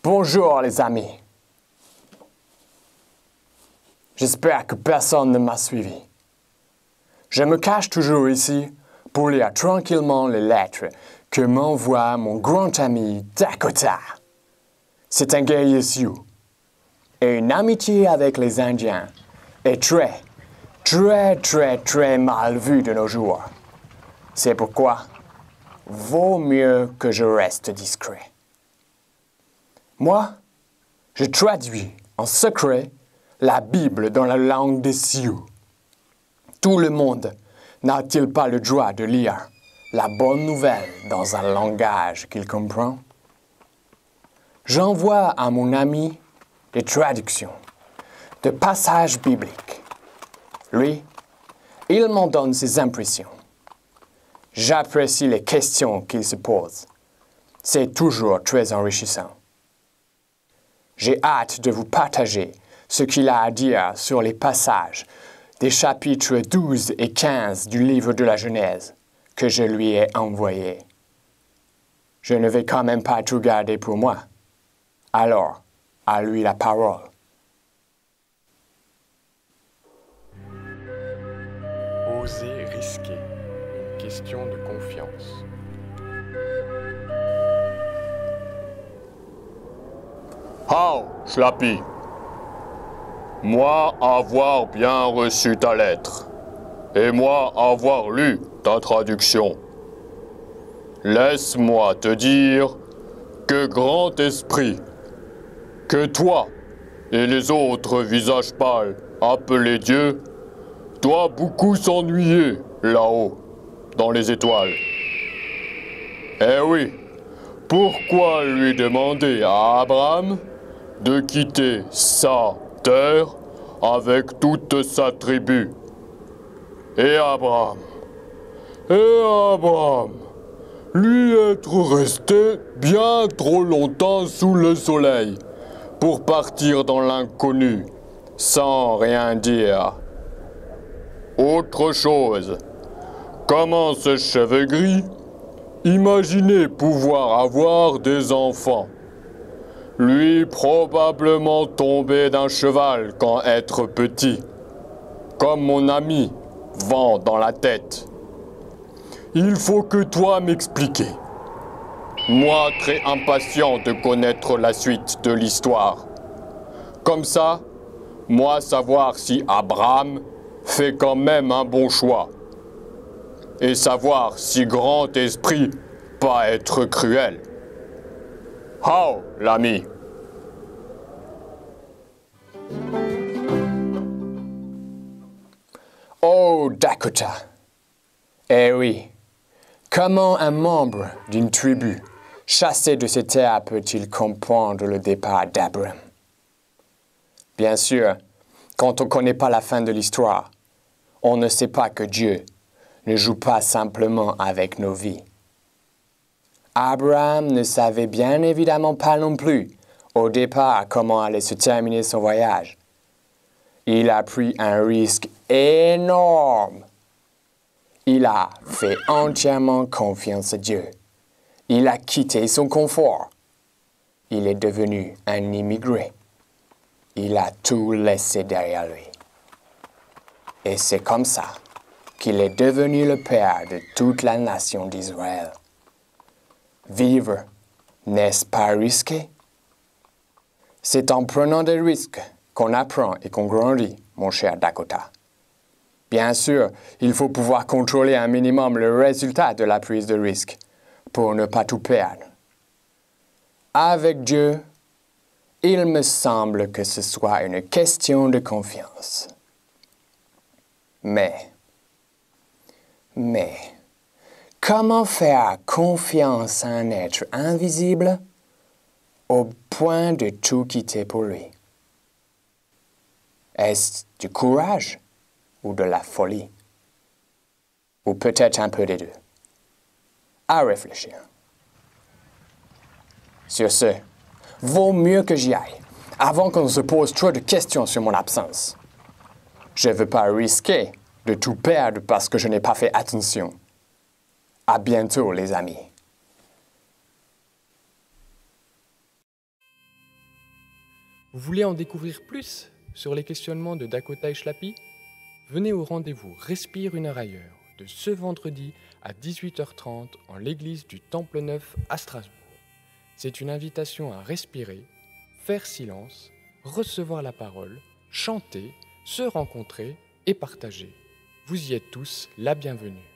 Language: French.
Bonjour les amis. J'espère que personne ne m'a suivi. Je me cache toujours ici pour lire tranquillement les lettres que m'envoie mon grand ami Dakota. C'est un guerrier Sioux et une amitié avec les Indiens est très mal vue de nos jours. C'est pourquoi vaut mieux que je reste discret. Moi, je traduis en secret la Bible dans la langue des Sioux. Tout le monde n'a-t-il pas le droit de lire la bonne nouvelle dans un langage qu'il comprend? J'envoie à mon ami des traductions de passages bibliques. Lui, il m'en donne ses impressions. J'apprécie les questions qu'il se pose. C'est toujours très enrichissant. J'ai hâte de vous partager ce qu'il a à dire sur les passages des chapitres 12 et 15 du livre de la Genèse que je lui ai envoyé. Je ne vais quand même pas tout garder pour moi. Alors, à lui la parole. Oser risquer, une question de confiance. How, Schlappy? Moi avoir bien reçu ta lettre, et moi avoir lu ta traduction. Laisse-moi te dire que grand esprit, que toi et les autres visages pâles appelés Dieu, doit beaucoup s'ennuyer là-haut, dans les étoiles. Eh oui, pourquoi lui demander à Abraham de quitter sa terre avec toute sa tribu? Et Abraham, lui être resté bien trop longtemps sous le soleil pour partir dans l'inconnu, sans rien dire. Autre chose, comment ce cheveu gris imaginait pouvoir avoir des enfants? Lui probablement tombé d'un cheval quand être petit, comme mon ami vent dans la tête. Il faut que toi m'expliques. Moi très impatient de connaître la suite de l'histoire. Comme ça, moi savoir si Abraham fait quand même un bon choix. Et savoir si grand esprit pas être cruel. How, l'ami? Oh, Dakota. Eh oui, comment un membre d'une tribu chassé de ses terres peut-il comprendre le départ d'Abraham? Bien sûr, quand on ne connaît pas la fin de l'histoire, on ne sait pas que Dieu ne joue pas simplement avec nos vies. Abraham ne savait bien évidemment pas non plus au départ comment allait se terminer son voyage. Il a pris un risque énorme. Il a fait entièrement confiance à Dieu. Il a quitté son confort. Il est devenu un immigré. Il a tout laissé derrière lui. Et c'est comme ça qu'il est devenu le père de toute la nation d'Israël. Vivre, n'est-ce pas risqué? C'est en prenant des risques qu'on apprend et qu'on grandit, mon cher Dakota. Bien sûr, il faut pouvoir contrôler un minimum le résultat de la prise de risque pour ne pas tout perdre. Avec Dieu, il me semble que ce soit une question de confiance. Mais, comment faire confiance à un être invisible au point de tout quitter pour lui? Est-ce du courage ou de la folie? Ou peut-être un peu des deux? À réfléchir. Sur ce, vaut mieux que j'y aille, avant qu'on se pose trop de questions sur mon absence. Je ne veux pas risquer de tout perdre parce que je n'ai pas fait attention. À bientôt, les amis. Vous voulez en découvrir plus sur les questionnements de Dakota et Schlappi? Venez au rendez-vous Respire une heure ailleurs de ce vendredi à 18h30 en l'église du Temple Neuf à Strasbourg. C'est une invitation à respirer, faire silence, recevoir la parole, chanter, se rencontrer et partager. Vous y êtes tous la bienvenue.